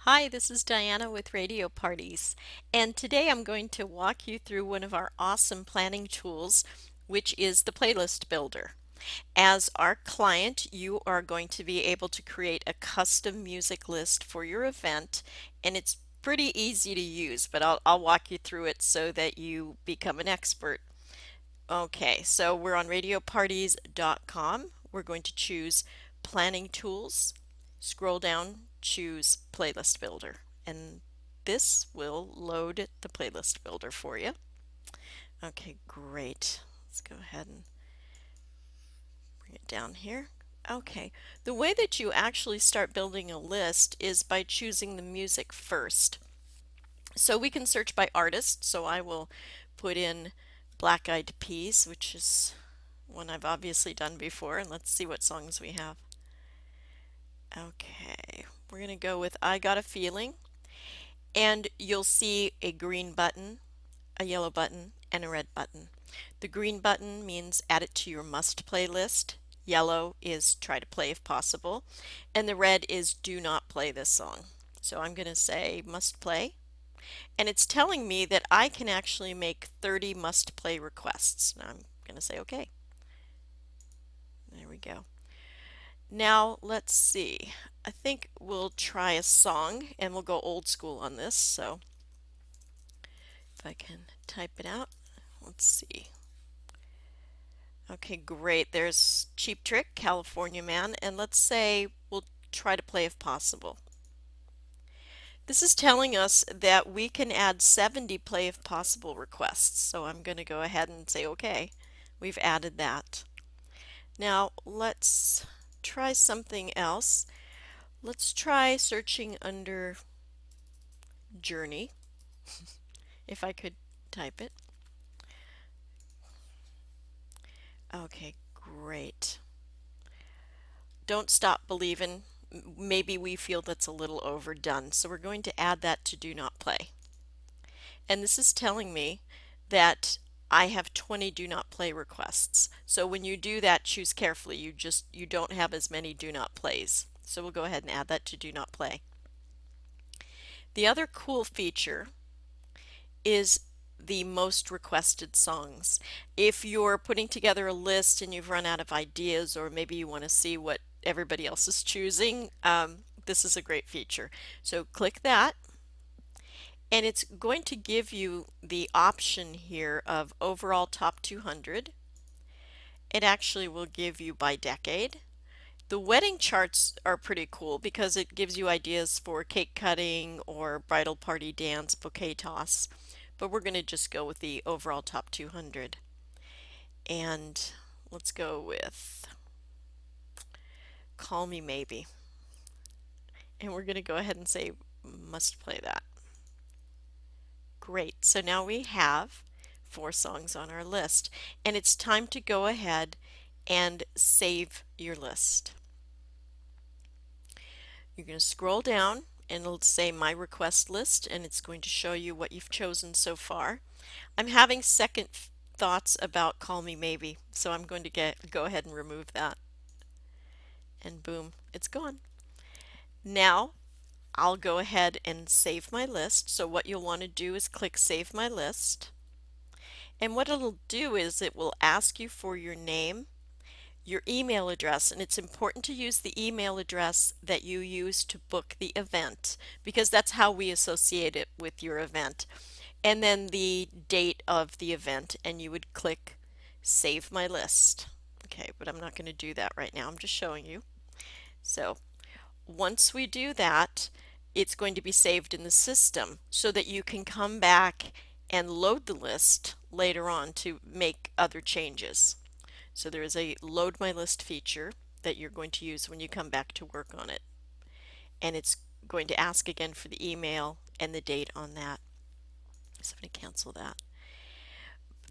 Hi, this is Diana with Radio Parties, and today I'm going to walk you through one of our awesome planning tools, which is the Playlist Builder. As our client, you are going to be able to create a custom music list for your event, and it's pretty easy to use, but I'll walk you through it so that you become an expert. Okay, so we're on radioparties.com. We're going to choose Planning Tools, scroll down, choose Playlist Builder, and this will load the Playlist Builder for you. Okay, great. Let's go ahead and bring it down here. Okay, the way that you actually start building a list is by choosing the music first. So we can search by artist, so I will put in Black Eyed Peas, which is one I've obviously done before, and let's see what songs we have. Okay, we're going to go with I Got a Feeling, and you'll see a green button, a yellow button, and a red button. The green button means add it to your must play list. Yellow is try to play if possible, and the red is do not play this song. So I'm going to say must play, and it's telling me that I can actually make 30 must play requests. Now I'm going to say okay. There we go. Now let's see. I think we'll try a song and we'll go old school on this. So if I can type it out, let's see. Okay, great. There's Cheap Trick, California Man, and let's say we'll try to play if possible. This is telling us that we can add 70 play if possible requests. So I'm going to go ahead and say okay. We've added that. Now let's try something else. Let's try searching under Journey, if I could type it. Okay, great. Don't Stop Believin'. Maybe we feel that's a little overdone, so we're going to add that to Do Not Play. And this is telling me that I have 20 Do Not Play requests. So when you do that, choose carefully. You don't have as many Do Not Plays. So we'll go ahead and add that to Do Not Play. The other cool feature is the most requested songs. If you're putting together a list and you've run out of ideas, or maybe you want to see what everybody else is choosing, this is a great feature. So click that, and it's going to give you the option here of overall top 200. It actually will give you by decade. The wedding charts are pretty cool because it gives you ideas for cake cutting or bridal party dance, bouquet toss. But we're going to just go with the overall top 200. And let's go with Call Me Maybe. And we're going to go ahead and say must play that. Great. So now we have 4 songs on our list. And it's time to go ahead and save your list. You're going to scroll down and it'll say My Request List, and it's going to show you what you've chosen so far. I'm having second thoughts about Call Me Maybe, so I'm going to go ahead and remove that. And boom, it's gone. Now I'll go ahead and save my list. So what you'll want to do is click Save My List. And what it'll do is it will ask you for your name, your email address, and it's important to use the email address that you use to book the event because that's how we associate it with your event. And then the date of the event, and you would click Save My List. Okay, but I'm not going to do that right now. I'm just showing you. So once we do that, it's going to be saved in the system so that you can come back and load the list later on to make other changes. So there is a load my list feature that you're going to use when you come back to work on it. And it's going to ask again for the email and the date on that. So I'm going to cancel that.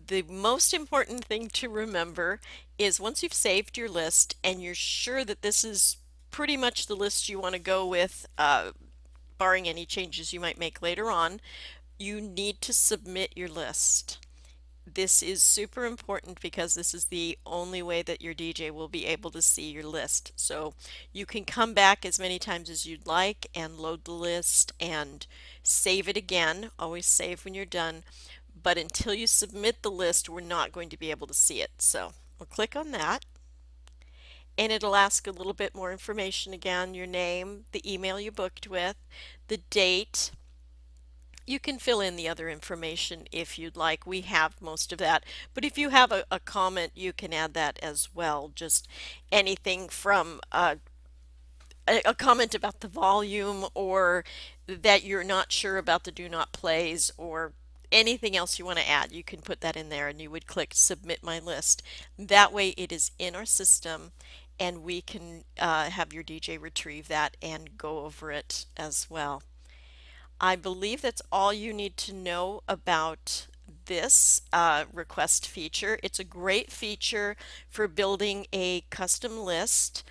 The most important thing to remember is once you've saved your list and you're sure that this is pretty much the list you want to go with, barring any changes you might make later on, you need to submit your list. This is super important because this is the only way that your DJ will be able to see your list. So you can come back as many times as you'd like and load the list and save it again. Always save when you're done. But until you submit the list, we're not going to be able to see it. So we'll click on that and it'll ask a little bit more information again, your name, the email you booked with, the date. You can fill in the other information if you'd like. We have most of that. But if you have a comment, you can add that as well. Just anything from a comment about the volume or that you're not sure about the do not plays or anything else you want to add, you can put that in there and you would click submit my list. That way it is in our system and we can have your DJ retrieve that and go over it as well. I believe that's all you need to know about this request feature. It's a great feature for building a custom list.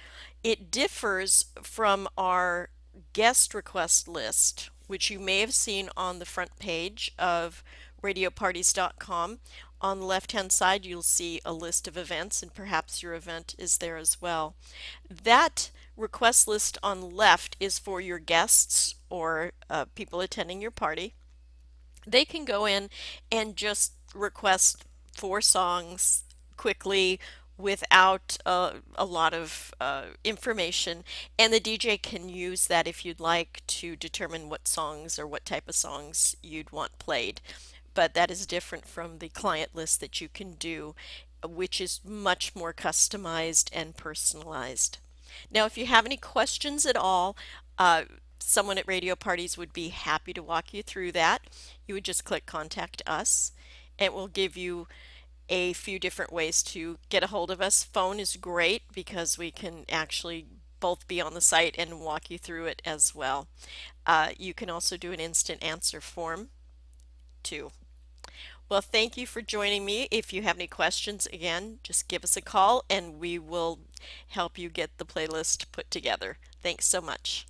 It differs from our guest request list, which you may have seen on the front page of radioparties.com. On the left-hand side, you'll see a list of events, and perhaps your event is there as well. That request list on the left is for your guests or people attending your party. They can go in and just request 4 songs quickly without a lot of information, and the DJ can use that if you'd like to determine what songs or what type of songs you'd want played. But that is different from the client list that you can do, which is much more customized and personalized. Now, if you have any questions at all, uh, someone at Radio Parties would be happy to walk you through that. You would just click Contact Us. It will give you a few different ways to get a hold of us. Phone is great because we can actually both be on the site and walk you through it as well. You can also do an instant answer form too. Well, thank you for joining me. If you have any questions, again, just give us a call and we will help you get the playlist put together. Thanks so much.